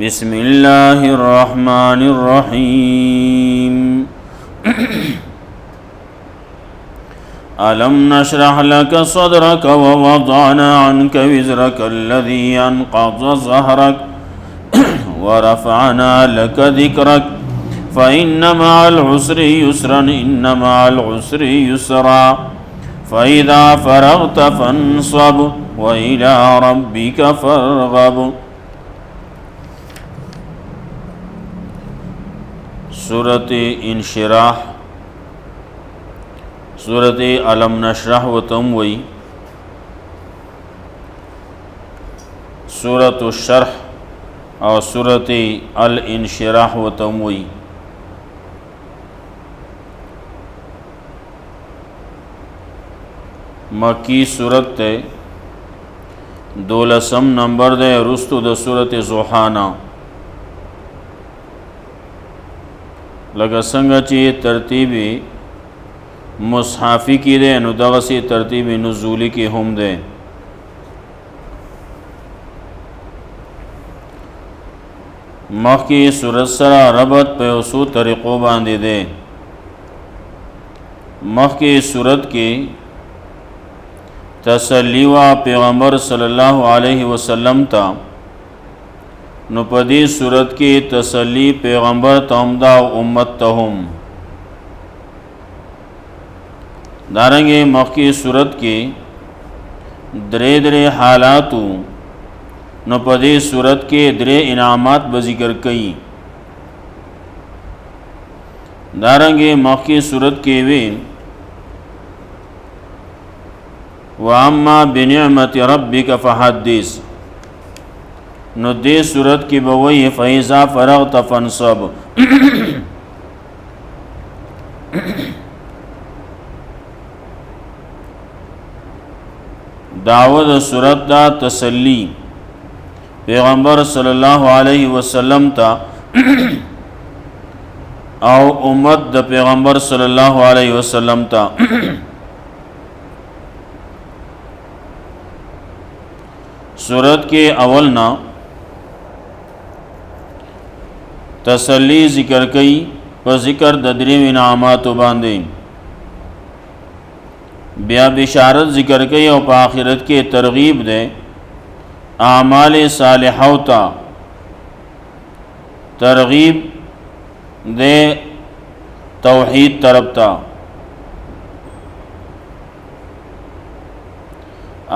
بسم الله الرحمن الرحيم ألم نشرح لك صدرك ووضعنا عنك وزرك الذي أنقض ظهرك ورفعنا لك ذكرك فإن مع العسر يسرا إن مع العسر يسرا فإذا فرغت فانصب وإلى ربك فارغب. سورة انشراح، سورة علم نشرح و تموی، سورة الشرح او سورة الانشراح و تموی. مکی سورت تے 12 نمبر دے رستو د سورت زوحانا. لگا سنگا چی ترتیبی مصحافی کی دے نو دغسی ترتیبی نزولی کی ہم دے. مخی سورت سرا ربط پہ اسو طریقو باندے دے. مخی سورت کی تسلی و پیغمبر صلی اللہ علیہ وسلم تا، نو پدی صورت کی تسلی پیغمبر تامدا و امت تہم. دارنگے مخی صورت کی درے حالاتو، نو پدی صورت کے درے انعامات بذکر کئی. دارنگے مخی صورت کے وی وَأَمَّا بِنِعْمَةِ رَبِّكَ فَحَدِّثْ، نو دے صورت کی بوئی فَإِذَا فَرَغْتَ فَانْصَبْ. دعوت صورت دا تسلی پیغمبر صلی اللہ علیہ وسلم تا او امت دا پیغمبر صلی اللہ علیہ وسلم تا. صورت کے اولنا تسلی ذکر کئی پر ذکر ددریم انعامات باندے، بیا بشارت ذکر کئی اور پا آخرت کے ترغیب دے اعمال صالحہ تا، ترغیب دے توحید طرف تا.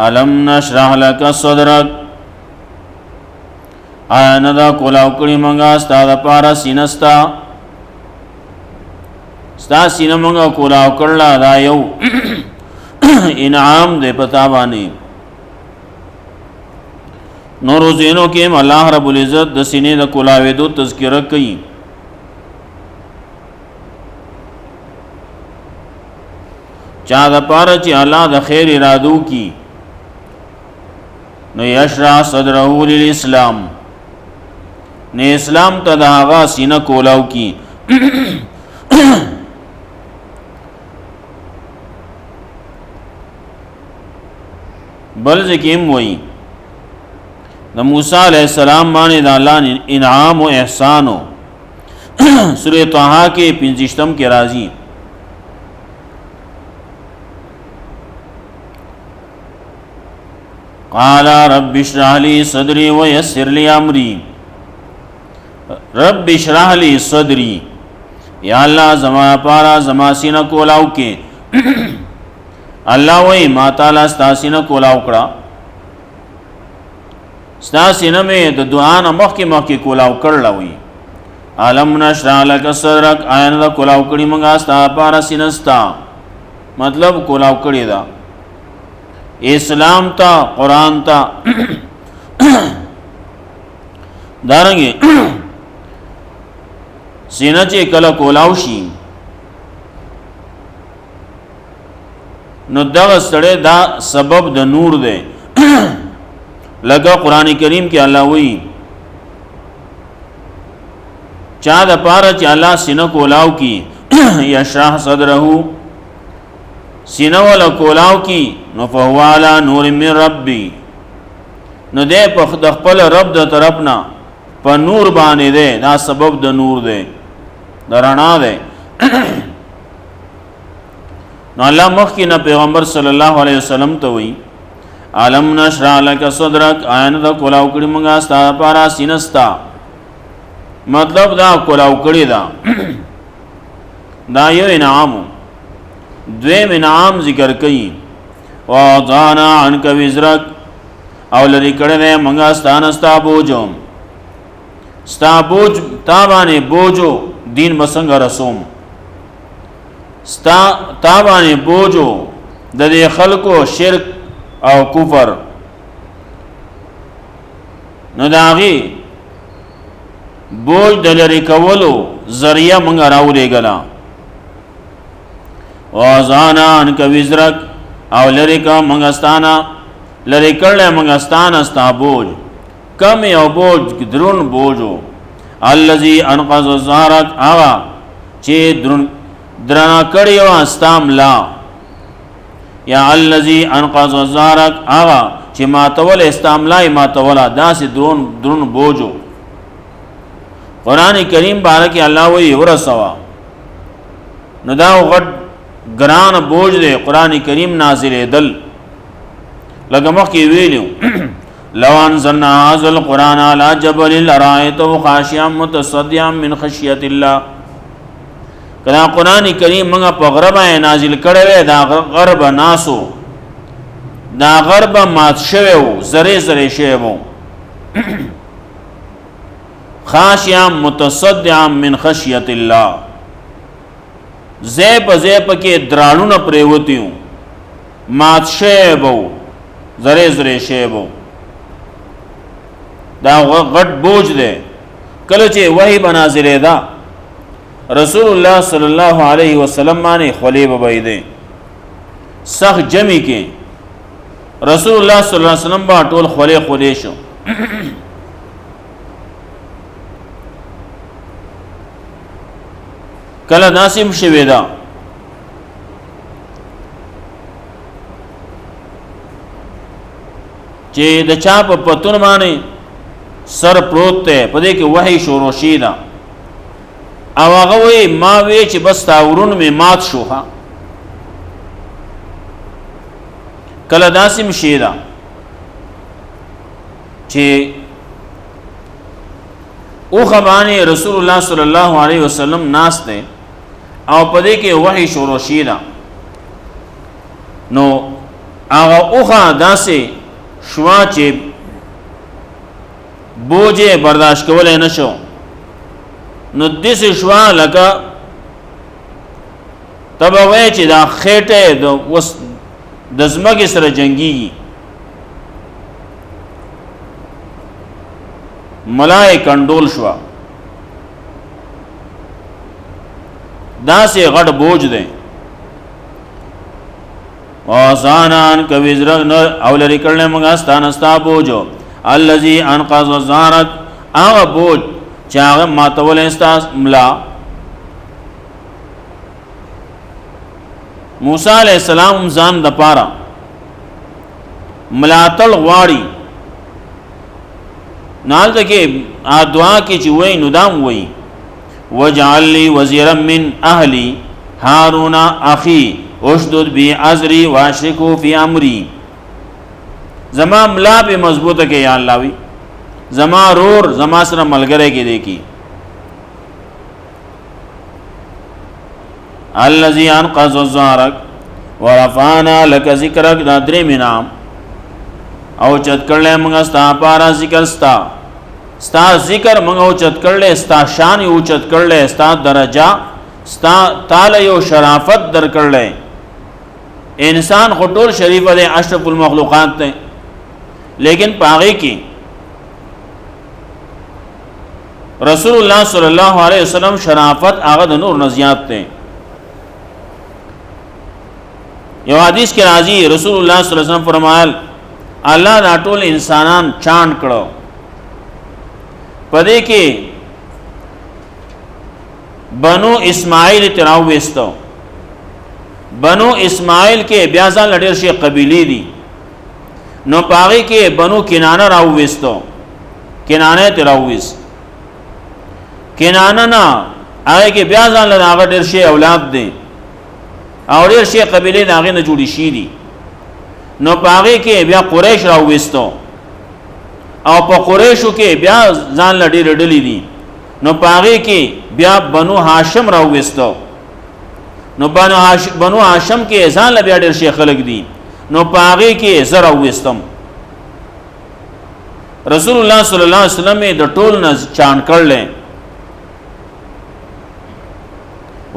علم نشرح لک صدرک، آیا ندا کولاو کڑی منگا ستا دا پارا سینستا، ستا سینہ منگا کولاو کڑلا دا یو انعام دے پتا بانی. نورو زینوں کے اللہ رب العزت دا سینے دا کولاوے دو تذکرہ کئی. چاہ دا پارا چی اللہ دا خیر ارادو کی، نو یشرح صدرہو للاسلام، نے اسلام تا دا آغا سینہ کولاو کی. بل ذکیم وئی دا موسیٰ علیہ السلام مانے دا اللہ انعام و احسانو. سورہ طٰہٰ کے 50 کے راضی قال رب اشرح لی صدری ویسر لی امری. رب اشرح لی صدری، یا اللہ زما پارا زما سینہ کولاو کے. اللہ وی ما تعالی ستا سینہ کولاو کڑا، ستا سینہ میں دا دعانا مخی کولاو کرلا وی. علم نشرح لک صدرک، آیان دا کولاو کڑی منگا ستا پارا سینہ ستا، مطلب کولاو کڑی دا اسلام تا قرآن تا. دارنگی سینہ چے کلا کولاوشی نو دغه سڑے دا سبب د نور دے. لگا قرآن کریم کے اللہ وی چاہ دا پارا چی اللہ سینہ کولاو کی یشرح صدرہو، سینہ والا کولاو کی نو فهو علی نور من ربی، نو دے پا خپل رب دا طرفنا په نور باندې ده، دا سبب د نور ده، د رڼا ده. نو الله مخکې نه پیغمبر صلی الله علیه وسلم ته وایي علم نشرح لک صدرک، آیان دا کلاو کړي مونږه ستا لپاره سینه ستا. مطلب دا کلاو کړي دا دا یو انعام. دویم انعام ذکر کړي ووضعنا عنک وزرک، او لري کړی دی مونږه ستانه ستا بوجو، ستا بوج تا باندې بوجو دین بسنګ رسوم، ستا تا باندې بوجو د دې خلکو شرک او کفر. نو داغي بوج د لري کولو ذریعہ مونږ راولېږله. ووضعنا عنک وزرک، او لري کا مونږه ستانه، لري کړل مونږه ستانه ستا بوج. کم یو بوج درون بوجو، الذي انقض ظهرك، هغه چې درنا کړی و استام لا، یا الذي انقض ظهرك، هغه چې ماتول استام لا ماتولا، داسې درون بوجو. قرآن کریم بارک الله وی ورسوا. نو دا غټ ګران بوج دی قرآن کریم نازل دل. لکه مخکې ویلو لو انزلنا هذا القرآن على جبل لرأيته خاشعا متصدعا من خشية الله. کله قرآن کریم موږ په غربه نازل کړی، دا غرب ناسو، دا غرب مات شوی وو، زری زری شوی وو. خاشعا متصدعا من خشية الله، زیب زیب کې درانونه پریوتیو، مات شوی وو، زری زری شوی وو. دا غټ بوج دی. کله چې وحی بنازله دا رسول الله صلی الله علیه وسلم باندې خلی ببیده سخ جمی کې رسول الله صلی الله علیه وسلم با ټول خلی شو. کله ناسم شوی دا چې د چا په پتون باندې سر پروت ته پدې کې وحی شروع شیدا، او هغه وی ما وی چې بس تاورون می مات شو. ها کله داسم شیدا چې او خبانی رسول الله صلی الله علیه وسلم ناس ته او پدې کې وحی شروع شیدا. نو هغه اوخه داسې شوا چې بوجه برداشت کولای نشو. نو دس شوا لکه تبوی چې دا خېټه د زمکه سره جنگي ملای کنډول شوا، دا سه غټ بوج دی. واسانان کویزر او لري کړل موږ ستان استا بوجو، الذي انقض ظهرك، هغه بوج چې هغه ماتول استاس ملا. موسی علیہ السلام ځان د پاره ملاتل غواړي، نال دغه دعا کې چې وای نو دام وای وجعل لي وزيرا من اهلي هارون اخي اشدد بي ازري واشركه في امري. زما ملا به مضبوطه کې یا الله وی، زما رور زما سره ملګری کې دی کی. الذي انقذ ظهرك ورفعنا لك ذكرك، دا درې مینام او چت کړل موږ ستا پارا ذکر ستا ذکر موږ او چت کړل، ستا شان او چت کړل، ستا درجه ستا تعالی او شرافت در کړل. انسان خطور شریف دی، اشرف المخلوقات ته، لیکن پاغي کی رسول الله صلی الله علیه وسلم شرافت هغه د نور نزیات ته. یو حدیث کې راځي رسول الله صلی الله علیه وسلم فرمایل الله دا ټول انسانان چاند کړو، پدې کې بنو اسماعیل تراو وستو. بنو اسماعیل کې بیا ځان لډیر شي قبیلې دي، نو پاغي کې بنو کنانه راو وستو، کنانه تراو وست. کنانه نه هغه کې بیا ځان له هغه ډېر شي اولاد دي او ډېر شي قبیله هغه نه جوړی شي دي نو پاغه کې بیا قریش راوېستو او په قریشو کې بیا ځان له ډېر ډلې دي نو پاغه کې بیا بنو هاشم راوېستو نو بنو هاشم کې ځان له بیا ډېر شي خلق دي نو پاغه کې زرا وېستم رسول الله صلی الله علیه وسلم د ټول نه چان کړل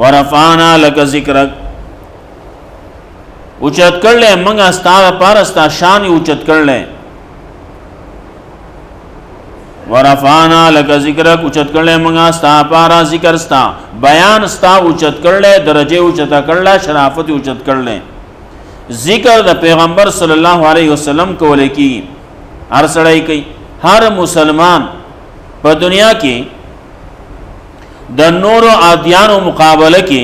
ورفعنا لك ذکرک اوچت کړل موږ ستاره پر ستا شان اوچت کړل ورفعنا لك ذکرک اوچت کړل موږ ستا پر ذکر ستا بیان ستا اوچت کړل درجه اوچت کړل شرافت اوچت کړل ذکر د پیغمبر صلی الله علیه وسلم کولای کی هر سړی کوي هر مسلمان په دنیا کې د نورو ادیانو مقابله کې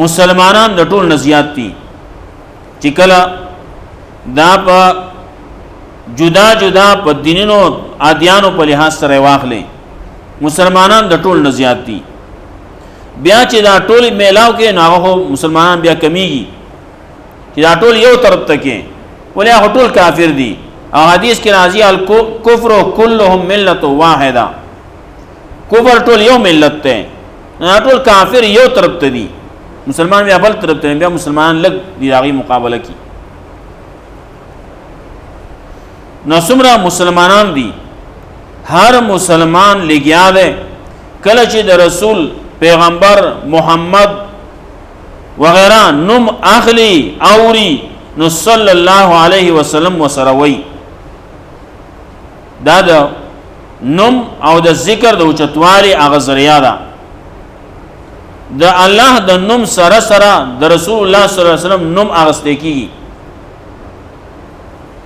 مسلمانان د ټول نه زیات دي چې کله دا په جدا جدا په دینونو ادیانو په لحاظ سره واخلې مسلمانان د ټول نه زیات دي بیا چې دا ټول میلاو کې ناغه مسلمانان بیا کمیږي چې دا ټول یو طرف ته کې ولې هغه ټول کافر دي او حدیث کې راځي الکفر كلهم ملت واحده کفر ټول یو ملت ته ټول کافر یو طرف ته دي مسلمان بیا بل طرف ته بیا مسلمان لګ دی هغه مقابله کی نو څومره مسلمانان دي هر مسلمان لګیا دی کله چې د رسول پیغمبر محمد وغیرہ نم اخلی اوری نو صلی الله علیه وسلم وسروي دا د نم او د ذکر د اوچتوالي هغه ذریعہ ده د الله د نم سره سره د رسول الله صلی الله علیه وسلم نم اغسته کیږي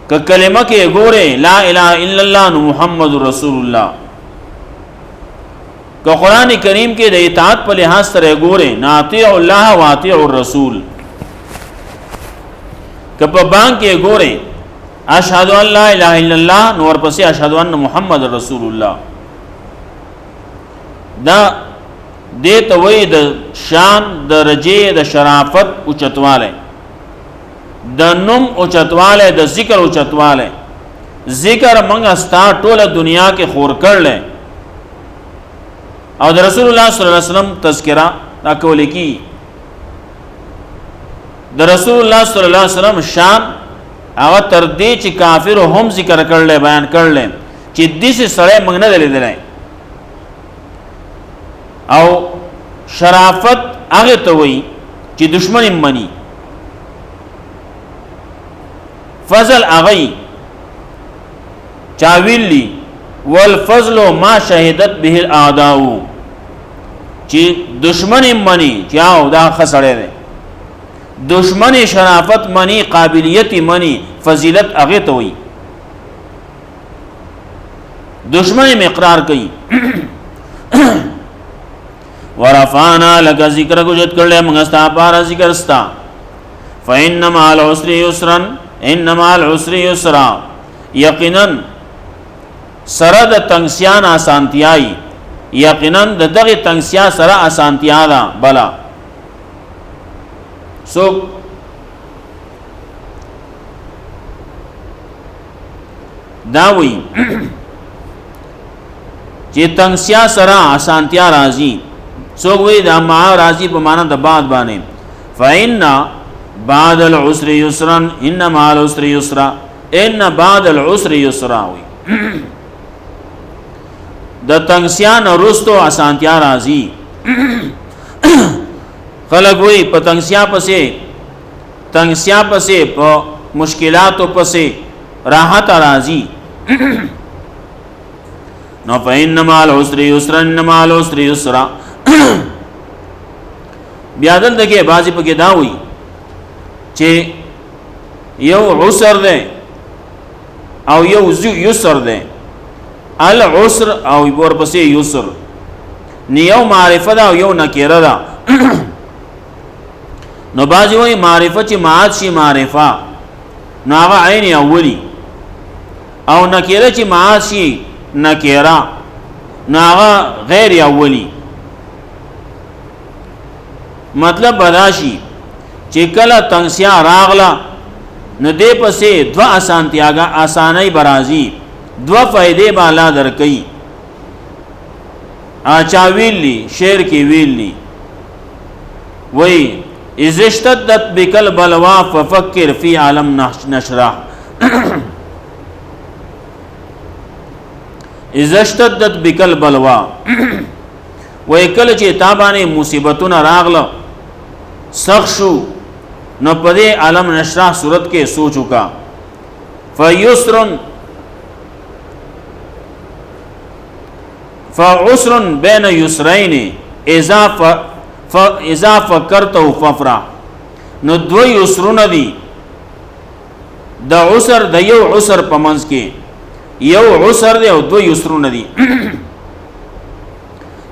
ک کلمه کې ګوره لا اله الا الله محمد رسول الله که قرآن کریم کې د اطاعت په لحاظ سره ګوره ناطیع الله واطیع الرسول که په بانک کې ګوره اشهد ان لا اله الا الله نور پسې اشهد ان محمد رسول الله دا دې ته وې د شان درجه د شرافت او چتواله د نوم او چتواله د ذکر او چتواله ذکر منګه ستا ټوله دنیا کې خور کړل او د رسول الله صلی الله علیه وسلم تذکرہ دا کول کی د رسول الله صلی الله علیه وسلم شان هغه تر دې چې کافر هم ذکر کړل بیان کړل چې دې سره موږ نه لیدل او شرافت هغه ته وایي چې دشمن منی فضل هغه چاویلی والفضل ما شهدت به الاعداء چې دشمن منی چاو دا خسړې ده دشمن شرافت منی قابلیت منی فضیلت هغه ته وایي دشمن اقرار کوي ورفعنا لك ذکرک وجد کړل موږ ستا پار ذکر ستا فإنما العسر يسرا انما العسر يسرا یقینا سره د تنگسیان آسانتیای یقینا د دغه تنگسیا سره آسانتیا ده بلا سو داوی چې تنگسیا سره آسانتیا راځي سو وی دا ما راځي په معنا د بعد باندې فإن بعد العسر يسرا ان مع العسر يسرا ان بعد العسر يسرا وی د تنگسیان رستو آسانتیا راځي خلق وی په تنگسیا پسې په مشکلاتو پسې راحت راځي نو فإنما العسر يسرا انما العسر يسرا بیا دلته کې بازي پکې دا وی چې یو عسر ده او یو یسر ده العسر او ورپسې یسر نیو معرفه ده او یو نکره ده نو بازي وی معرفه چې معاد شي معرفه نو هغه عین اولی او نکره چې معاد شي نکره ناغه غیر اولی مطلب بداشي چې کله تنگسیا راغلا نو دې پسې دوا آسانای برازي دوا فائدې بالا درکې اچا ویلی شعر کې ویلی وای اذ اشتدت بکل بلوا ففکر فی عالم نشرح اذ اشتدت بکل بلوا وای کله چې تابانه مصیبتونه راغله سخت شو نو پدې عالم نشرح صورت کې سوچ وکا فعسر بین یسرین اذا فکرت ففرح نو دو یسرونه دي د عسر د یو عسر پمنځ کې یو عسر دی او دو یسرونه دي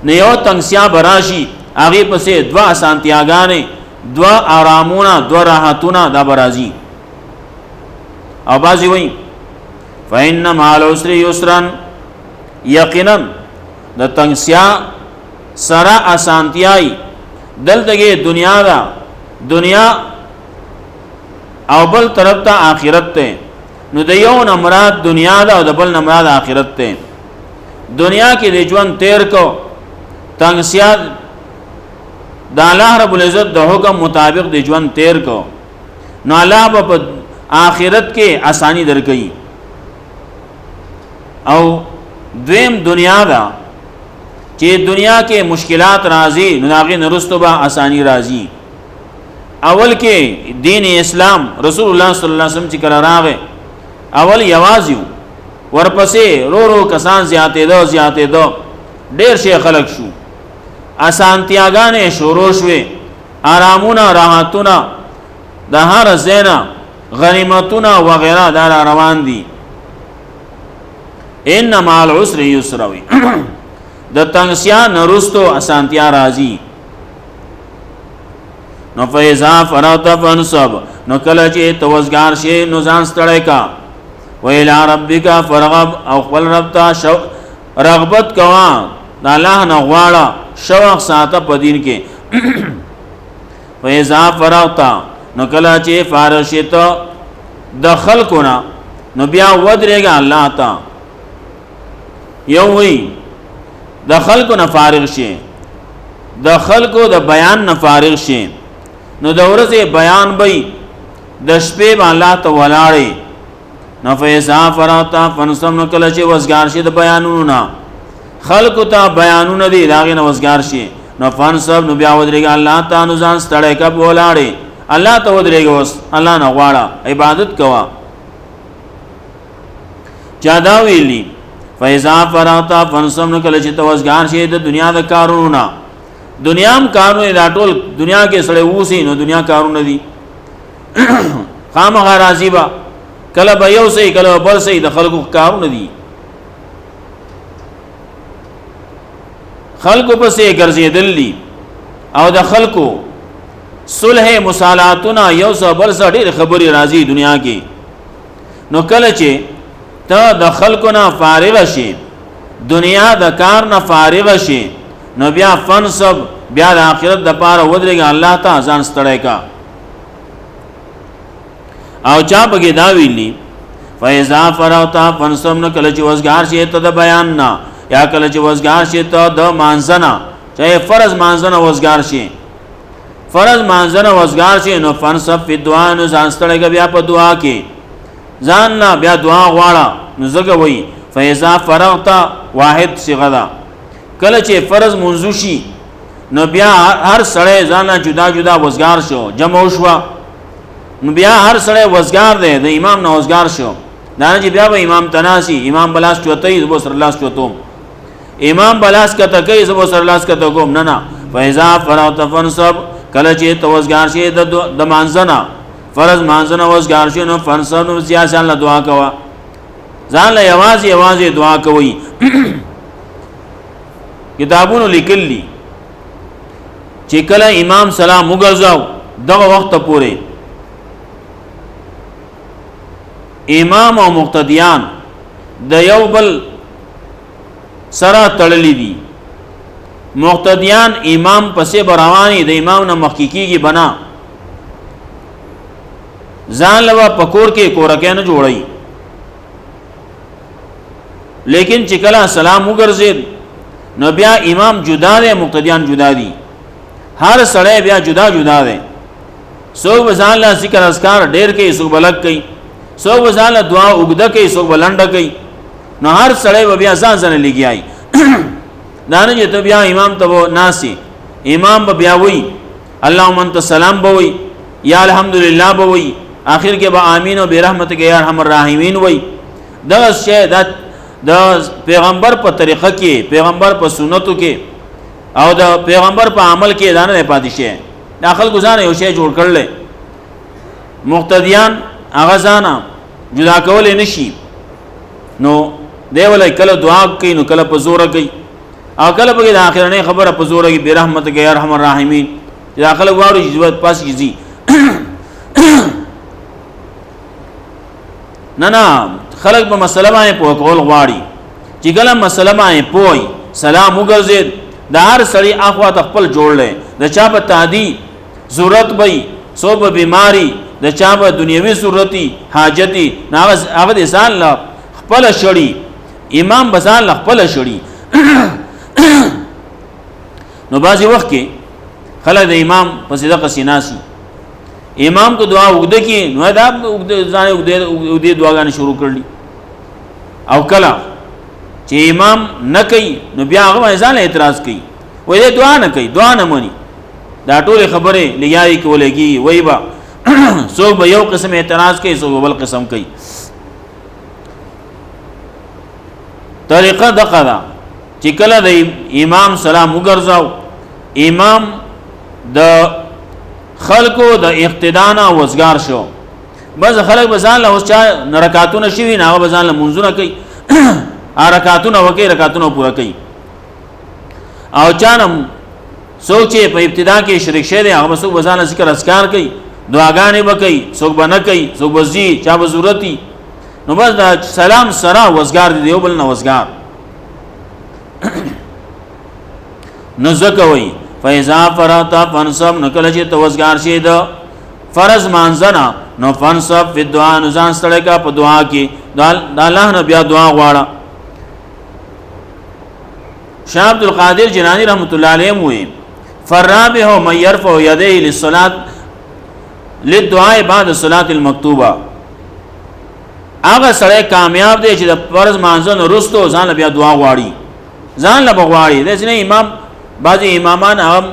نه یو تنگسیا براشي هغه پسې دوا اسانتیاګانې دوا آرامونه دوا راحتونه دا برازي او بازي وای فإن مع العسر يسرا یقینا د تنگسیا سرا اسانتیای دلته دنیا دا دنیا او بل طرف ته آخرت ته نو د یو نمراد دنیا دا او د بل نمراد آخرت ته دنیا کې د ژوند تیر کو تنگسیا د الله رب العزت د حکم مطابق د ژوند تیر کو نو الله په آخرت کې آسانی درکې او دویم دنیا دا چې دنیا کې مشکلات راځي نو هغه نرستو به آسانی راځي اول کې دین اسلام رسول الله صلی الله علیه وسلم چې کله راغی اول یوازیو ورپسې رو رو کسان زیاتې دو ډیر شي خلق شو اسانتیاګانې شروع شوه آرامونه راحتونه د هر زینا غنیمتونه وغیرہ دا روان دي ان مع العسر یسرا د تنگسیا نرستو اسانتیا راځي نو فیضا فرغت فانصب نو کله چې توزګار شي نو ځان ستړی کا ویلا ربک فرغب او خپل رب ته رغبت کوا د الله نه غواړه شوق ساته په دین کې فیضا فرغت نو کله چې فارغ شي ته د خلقنا نو بیا ودرېګا الله ته یو وی د خلقو نه فارغ شي د خلقو د بیان نه فارغ شي نو د ورځې بیان بې د شپې به الله ته ولاړې نو فیضا فرغت فانصب نو کله چې وزګار شي د بیانونو نه خلقو ته بیانونه دي داغه نه وزګار شي نو فانصب نو بیا ودرېږي الله ته نو ځان ستړی کا ولاړې الله ته ودرېږي وس الله نه غواړه عبادت کوا چا دا ویلی فیضا فرغت فانصب نو کله چې توزګار شي د دنیا د کارونو نه دنیام کارونه دا ټول دنیا کې سره ووسی نو دنیا کارونه دي خامخا راضی با کله به یو سي کله بل سي د خلکو کارونه دي خلکو په سي ګرځېدل دي او د خلکو صلح مصالحاتونه یو څه بل څه ډېر خبري راځي دنیا کې نو کله چې ته د خلکو نه فارغ شي دنیا د کار نه فارغ شي نو بیا فنصب بیا د آخرت د پاره ودرېږي الله ته ځان ستړی کا او چا پکې دا ویلی فیضا فرغت فانصب نو کله چې وزګار شي ته د بیان نه یا کله چې وزګار شي ته د مانځنه چاہے فرض مانځنه وزګار شي فرض مانځنه وزګار شي نو فنصب په دعا نو ځان ستړی بیا په دعا کې ځان نه بیا دعا غواړه نو زګه وای فیضا فرغت واحد صيغه ده کله چې فرض منځو شي نو بیا هر سړی ځان جدا جدا وزګار شو جمع شو نو بیا هر سړی وزګار دی د امام نه وزګار شو دا چې بیا به امام تناسي امام بلاس چوتای زبو سر الله چوتوم امام بلاس کته کوي زبو سر الله کته کوم نه فیضا فرغت فانصب کله چې توزګار شي د مانځنه فرض مانځنه وزګار شي نو فانصب نو سیاست الله دعا کوا ځان له یوازې دعا کوي کتابونو لیکلی چې کله امام سلام وګرځاو دغه وخت پورې امام او مقتدیان د یو بل سره تړلې دي. مقتدیان امام پسې رواني، د امام نه مخکې کیږي بنا، ځان لوا پکور کې کورکه نه جوړي. لیکن چې کله سلام وګرځید نو بیا امام جدا دی، مقتدیان جدا دي، هر سړی بیا جدا جدا دی. څوک ځان له ذکر اذکار ډېر کوي، څوک بلک کوي، څوک ځان له دعا وګده کوي، څوک بلنډه کوي. نو هر سړی بیا ځان ځان لګیای دا نه چې ته بیا امام ته ناسي، امام به بیا وی اللهم انت سلام به وی یا الحمدلله به وی، آخر کې به امین او برحمتک یا ارحم الراحمین وی. دا شی د پیغمبر په طریقه کې، پیغمبر په سنتو کې او د پیغمبر په عمل کې دا نه پاتې شي. داخل گزار یو شی جوړ کړل، مقتدیان هغه ځانه جدا کول نشي. نو دی ولای کله دعا کوي، نو کله په زور کوي، او کله په اخرنه خبره په زور کوي برحمتک یا ارحم الراحمین. داخل غواړي چې پاس کیږي نه خلق په مسله باندې په کول غواړي چې کله مسله باندې پوي سلام وګرځي، د هر سړي اخوا خپل جوړلې، د چا په تعدی ضرورت وي، سو په بیماری، د چا په دنیوي ضرورتي حاجتي، هغه د ځان لا خپل شړي، امام بزان لا خپل شړي. نو بعضی وخت کې خلک د امام په صدقه سیناسي، امام کو دعا وګد کی نو دا ځان وګد دعاګانې شروع کړلې، او کله چې امام نه کوي نو بیا هغه ځان اعتراض کوي، وای دې دعا نه کوي، دعا نه مونږ دا ټول خبره لګیای کولېږي. وای با څوک به یو قسم اعتراض کوي، څوک بل قسم کوي. طریقه دغه ده چې کله د امام سلام وګرځاو، امام د خلقو د اقتدانا وزګار شو، بس خلق بزان له اوس چا رکعاتونه شوي نه، هغه بزان له منځونه کوي، رکعاتونه وکي، رکعاتونه پوره کوي. او چانم سوچ په ابتدا کې شریک شه دي، هغه څوک بزان ذکر اذکار کوي، دعاګانې وکي، څوک بنه کوي، څوک بزي چا به ضرورتي. نو بس دا سلام سره وزګار دي، یو بل نه وزګار نو زکوي. فاذا فرغت فانصب، نو کله چې توزګار شي د فرض مانځنه، نو فانصب فی الدعاء، نو ځان ستړی کا په دعا کې، د الله نه بیا دعا غواړه. شاه عبد القادر جنانی رحمت الله علیه وی فرابه من يرفع يديه للصلاه للدعاء بعد الصلاه المكتوبه، هغه سړی کامیاب دی چې د فرض مانځنه وروسته ځان بیا دعا غواړي، ځان له بغواړي. د ځنې امام بعضی امامان هم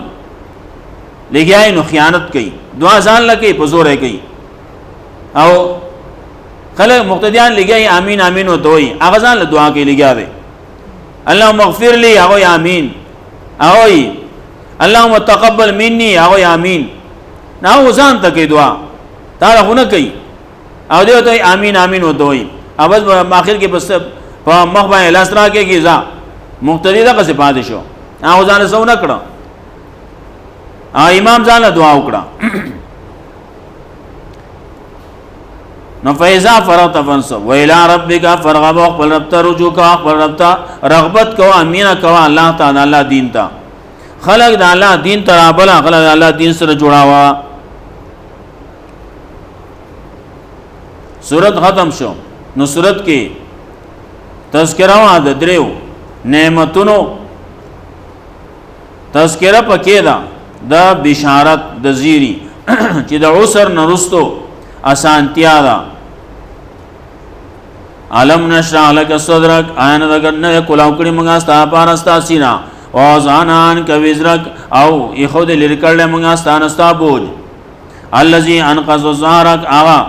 لګیای نو خیانت کوي، دعا ځان لکه په زور کوي، او خلک مقتدیان لګیای امین امین وتوي، هغه ځان له دعا کوي لګیاوي اللهم اغفر لي، هغه امین، هغه اللهم تقبل مني، هغه امین. نو ځان ته کوي دعا، تعالی خو نه کوي، او دی ته امین امین وتوي، اوبس په اخر کې بس په مخ باندې لاس راکې ځا مقتدی دغه څه پاتې شو، او ځان زو نه کړه، امام ځان له دعا وکړه. نو فیضا فرغت فانصب وإلى ربک فرغب، خپل رب ته رجوع کا، خپل رب ته رغبت کو، امینه کو الله تعالی، الله دین ته. خلق د الله دین ته رابله، خلق د الله دین سره جوړاوه. سورت ختم شو، نو سورت کې تذکرہ وا د دریو نعمتونو تذکرہ پکې ده، د بشارت د زیری چې د عسر نرستو اسانتیا ده. علم نشرح لك صدرك، آیان دگر نه کلاو کړي موږ ستا پارستا سینا، او ځانان کویزرک، او یخود لرکړل موږ ستا نستا بوج. الذي انقذ ظهرك، آغا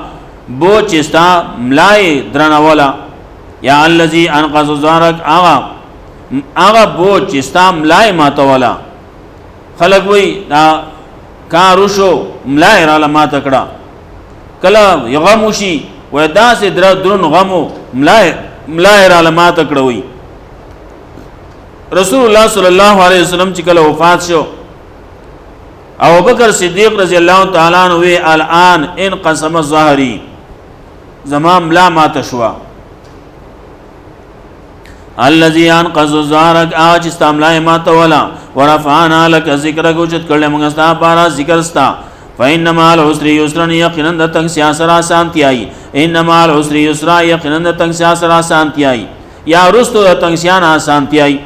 بوج چې ستا ملای درنولا، یا الذي انقذ ظهرك، آغا بوج چې ستا ملای ماتولا. خلق وی دا کارو شو ملای را لما تکړه، کله یغم شي و داسې درون غمو ملای را لما تکړه وی. رسول الله صلی الله علیه وسلم چې کله وفات شو، ابو بکر صدیق رضی الله تعالی عنہ وی الان انقسم ظهری، زمام لا ما تشوا. الذي انقذ ظهرك اج استعملای ما تولا ورفعنا لك ذکرک وجد کړل موږ ستا پارا ذکر ستا فإنما العسر يسرا یقینا د تنگ سیاسر آسانتیای انما العسر یسرا یقینا د تنگ سیاسر آسانتیای یا رستو د تنگ سیان آسانتیای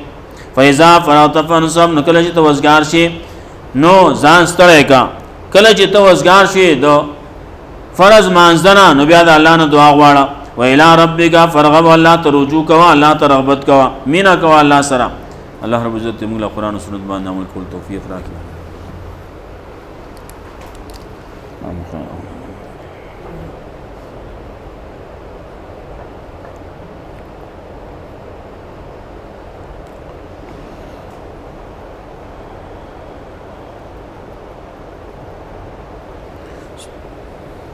فاذا فرغت فانصب نکله چې توسګار شي نو ځان ستړی کا کله چې توسګار شي دو فرض مانځنه نو بیا د الله نه دعا غواړه و الى ربک فرغب الله ته رجوع کوا الله ته رغبت کوا مینا کوا الله سره الله رب عزت موږ له قران او سنت باندې عمل کول توفیق راکړي